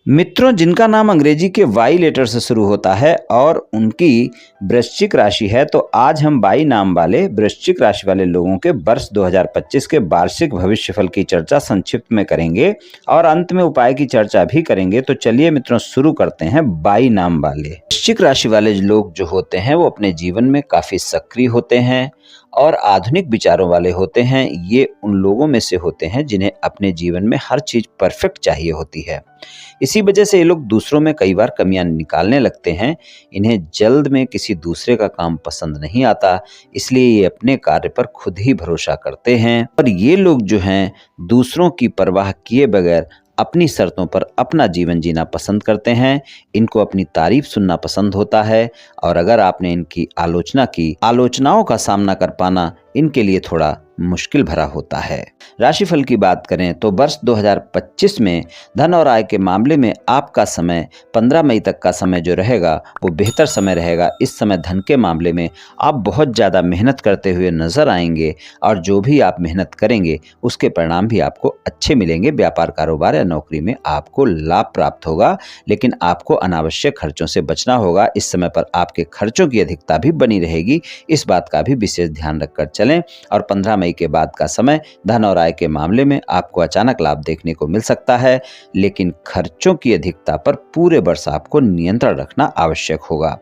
मित्रों, जिनका नाम अंग्रेजी के वाई लेटर से शुरू होता है और उनकी वृश्चिक राशि है, तो आज हम वाई नाम वाले वृश्चिक राशि वाले लोगों के वर्ष 2025 के वार्षिक भविष्यफल की चर्चा संक्षिप्त में करेंगे और अंत में उपाय की चर्चा भी करेंगे। तो चलिए मित्रों, शुरू करते हैं। वाई नाम वाले वृश्चिक राशि वाले लोग जो होते हैं वो अपने जीवन में काफी सक्रिय होते हैं और आधुनिक विचारों वाले होते हैं। ये उन लोगों में से होते हैं जिन्हें अपने जीवन में हर चीज परफेक्ट चाहिए होती है। इसी वजह से ये लोग दूसरों में कई बार कमियां निकालने लगते हैं। इन्हें जल्द में किसी दूसरे का काम पसंद नहीं आता, इसलिए ये अपने कार्य पर खुद ही भरोसा करते हैं। और ये लोग जो हैं दूसरों की परवाह किए बगैर अपनी शर्तों पर अपना जीवन जीना पसंद करते हैं। इनको अपनी तारीफ सुनना पसंद होता है और अगर आपने इनकी आलोचना की, आलोचनाओं का सामना कर पाना इनके लिए थोड़ा मुश्किल भरा होता है। राशिफल की बात करें तो वर्ष 2025 में धन और आय के मामले में आपका समय 15 मई तक का समय जो रहेगा वो बेहतर समय रहेगा। इस समय धन के मामले में आप बहुत ज़्यादा मेहनत करते हुए नजर आएंगे और जो भी आप मेहनत करेंगे उसके परिणाम भी आपको अच्छे मिलेंगे। व्यापार, कारोबार या नौकरी में आपको लाभ प्राप्त होगा, लेकिन आपको अनावश्यक खर्चों से बचना होगा। इस समय पर आपके खर्चों की अधिकता भी बनी रहेगी, इस बात का भी विशेष ध्यान रखकर चलें। और 15 मई के बाद का समय धन और आय के मामले में आपको अचानक लाभ देखने को मिल सकता है, लेकिन खर्चों की अधिकता पर पूरे वर्ष आपको नियंत्रण रखना आवश्यक होगा।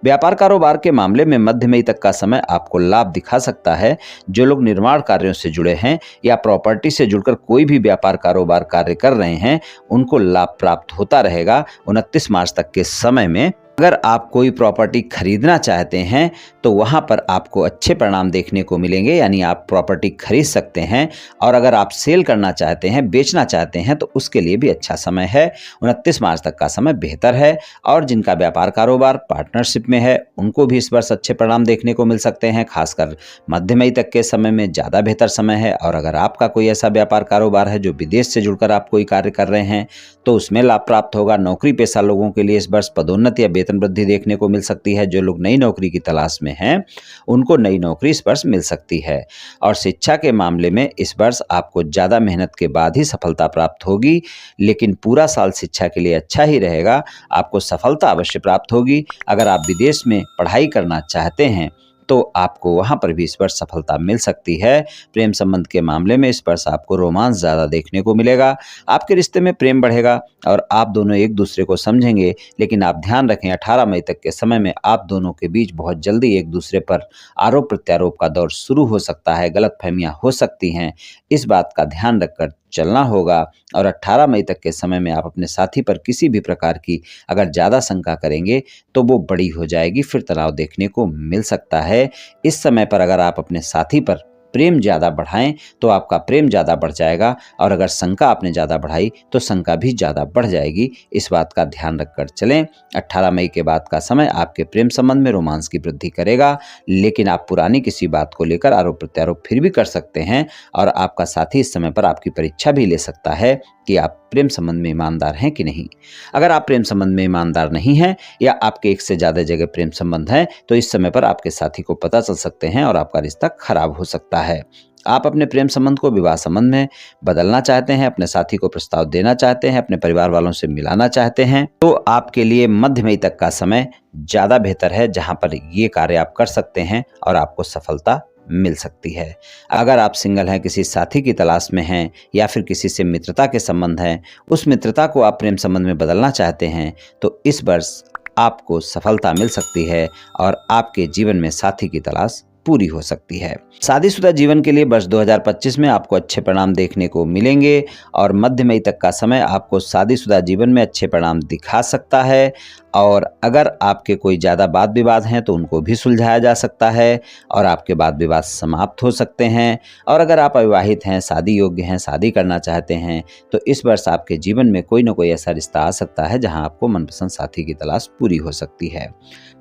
व्यापार, कारोबार के मामले में मध्य मई तक का समय आपको लाभ दिखा सकता है। जो लोग निर्माण कार्यों से जुड़े हैं या प्रॉपर्टी से जुड़कर कोई भी व्यापार, कारोबार कार्य कर रहे हैं, उनको लाभ प्राप्त होता रहेगा। 29 मार्च तक के समय में अगर आप कोई प्रॉपर्टी खरीदना चाहते हैं तो वहां पर आपको अच्छे परिणाम देखने को मिलेंगे, यानी आप प्रॉपर्टी खरीद सकते हैं। और अगर आप सेल करना चाहते हैं, बेचना चाहते हैं, तो उसके लिए भी अच्छा समय है। 29 मार्च तक का समय बेहतर है। और जिनका व्यापार, कारोबार पार्टनरशिप में है, उनको भी इस वर्ष अच्छे परिणाम देखने को मिल सकते हैं। खासकर मध्य मई तक के समय में ज़्यादा बेहतर समय है। और अगर आपका कोई ऐसा व्यापार, कारोबार है जो विदेश से जुड़कर आप कोई कार्य कर रहे हैं तो उसमें लाभ प्राप्त होगा। नौकरी पेशा लोगों के लिए इस वर्ष पदोन्नति या वेतन वृद्धि देखने को मिल सकती है। जो लोग नई नौकरी की तलाश में हैं उनको नई नौकरी इस वर्ष मिल सकती है। और शिक्षा के मामले में इस वर्ष आपको ज़्यादा मेहनत के बाद ही सफलता प्राप्त होगी, लेकिन पूरा साल शिक्षा के लिए अच्छा ही रहेगा। आपको सफलता अवश्य प्राप्त होगी। अगर आप विदेश में पढ़ाई करना चाहते हैं तो आपको वहां पर भी इस वर्ष सफलता मिल सकती है। प्रेम संबंध के मामले में इस वर्ष आपको रोमांस ज़्यादा देखने को मिलेगा। आपके रिश्ते में प्रेम बढ़ेगा और आप दोनों एक दूसरे को समझेंगे, लेकिन आप ध्यान रखें 18 मई तक के समय में आप दोनों के बीच बहुत जल्दी एक दूसरे पर आरोप प्रत्यारोप का दौर शुरू हो सकता है। गलतफहमियां हो सकती हैं, इस बात का ध्यान रखकर चलना होगा। और 18 मई तक के समय में आप अपने साथी पर किसी भी प्रकार की अगर ज़्यादा शंका करेंगे तो वो बड़ी हो जाएगी, फिर तनाव देखने को मिल सकता है। इस समय पर अगर आप अपने साथी पर प्रेम ज़्यादा बढ़ाएं तो आपका प्रेम ज़्यादा बढ़ जाएगा, और अगर शंका आपने ज़्यादा बढ़ाई तो शंका भी ज़्यादा बढ़ जाएगी। इस बात का ध्यान रखकर चलें। 18 मई के बाद का समय आपके प्रेम संबंध में रोमांस की वृद्धि करेगा, लेकिन आप पुरानी किसी बात को लेकर आरोप प्रत्यारोप फिर भी कर सकते हैं। और आपका साथी इस समय पर आपकी परीक्षा भी ले सकता है कि आप प्रेम संबंध में ईमानदार हैं कि नहीं। अगर आप प्रेम संबंध में ईमानदार नहीं हैं या आपके एक से ज़्यादा जगह प्रेम संबंध है तो इस समय पर आपके साथी को पता चल सकते हैं और आपका रिश्ता खराब हो सकता है। आप अपने प्रेम संबंध को विवाह संबंध में बदलना चाहते हैं, अपने साथी को प्रस्ताव देना चाहते हैं, अपने परिवार वालों से मिलाना चाहते हैं, तो आपके लिए मध्य मई तक का समय ज़्यादा बेहतर है, जहां पर ये कार्य आप कर सकते हैं और आपको सफलता मिल सकती है। अगर आप सिंगल हैं, किसी साथी की तलाश में हैं या फिर किसी से मित्रता के संबंध हैं, उस मित्रता को आप प्रेम संबंध में बदलना चाहते हैं, तो इस वर्ष आपको सफलता मिल सकती है और आपके जीवन में साथी की तलाश पूरी हो सकती है। शादीशुदा जीवन के लिए वर्ष 2025 में आपको अच्छे परिणाम देखने को मिलेंगे और मध्य मई तक का समय आपको शादीशुदा जीवन में अच्छे परिणाम दिखा सकता है। और अगर आपके कोई ज़्यादा वाद विवाद हैं तो उनको भी सुलझाया जा सकता है और आपके वाद विवाद समाप्त हो सकते हैं। और अगर आप अविवाहित हैं, शादी योग्य हैं, शादी करना चाहते हैं, तो इस वर्ष आपके जीवन में कोई ना कोई ऐसा रिश्ता आ सकता है जहां आपको मनपसंद साथी की तलाश पूरी हो सकती है।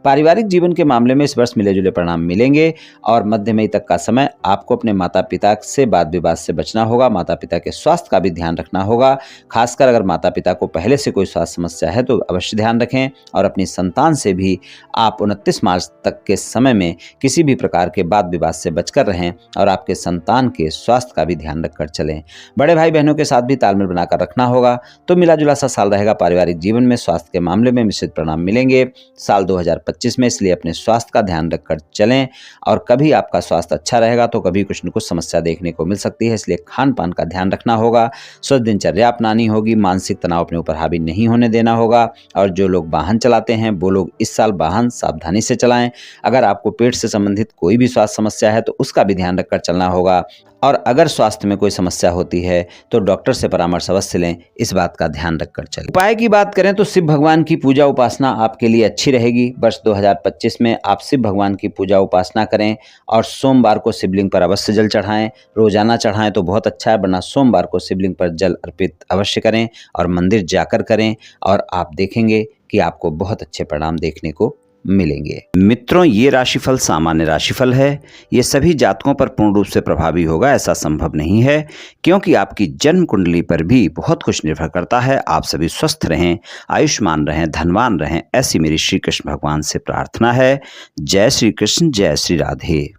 पारिवारिक जीवन के मामले में इस वर्ष मिले जुले परिणाम मिलेंगे और मध्य मई तक का समय आपको अपने माता पिता से वाद विवाद से बचना होगा। माता पिता के स्वास्थ्य का भी ध्यान रखना होगा। खासकर अगर माता पिता को पहले से कोई स्वास्थ्य समस्या है तो अवश्य ध्यान रखें। और अपनी संतान से भी आप 29 मार्च तक के समय में किसी भी प्रकार के वाद विवाद से बचकर रहें और आपके संतान के स्वास्थ्य का भी ध्यान रखकर चलें। बड़े भाई बहनों के साथ भी तालमेल बनाकर रखना होगा। तो मिला जुला सा साल रहेगा। पारिवारिक जीवन में स्वास्थ्य के मामले में मिश्रित परिणाम मिलेंगे साल 2025 में, इसलिए अपने स्वास्थ्य का ध्यान रखकर चलें। और कभी आपका स्वास्थ्य अच्छा रहेगा तो कभी कुछ न कुछ समस्या देखने को मिल सकती है, इसलिए खान पान का ध्यान रखना होगा। स्वस्थ दिनचर्या अपनानी होगी। मानसिक तनाव अपने ऊपर हावी नहीं होने देना होगा। और जो लोग वाहन चलाते हैं वो लोग इस साल वाहन सावधानी से चलाएं। अगर आपको पेट से संबंधित कोई भी स्वास्थ्य समस्या है तो उसका भी ध्यान रखकर चलना होगा। और अगर स्वास्थ्य में कोई समस्या होती है तो डॉक्टर से परामर्श अवश्य लें, इस बात का ध्यान रखकर चलें। उपाय की बात करें तो शिव भगवान की पूजा उपासना आपके लिए अच्छी रहेगी। वर्ष 2025 में आप शिव भगवान की पूजा उपासना करें और सोमवार को शिवलिंग पर अवश्य जल चढ़ाएं। रोजाना चढ़ाएं तो बहुत अच्छा है, वरना सोमवार को शिवलिंग पर जल अर्पित अवश्य करें और मंदिर जाकर करें, और आप देखेंगे कि आपको बहुत अच्छे परिणाम देखने को मिलेंगे। मित्रों, ये राशिफल सामान्य राशिफल है। ये सभी जातकों पर पूर्ण रूप से प्रभावी होगा ऐसा संभव नहीं है, क्योंकि आपकी जन्म कुंडली पर भी बहुत कुछ निर्भर करता है। आप सभी स्वस्थ रहें, आयुष्मान रहें, धनवान रहें, ऐसी मेरी श्री कृष्ण भगवान से प्रार्थना है। जय श्री कृष्ण, जय श्री राधे।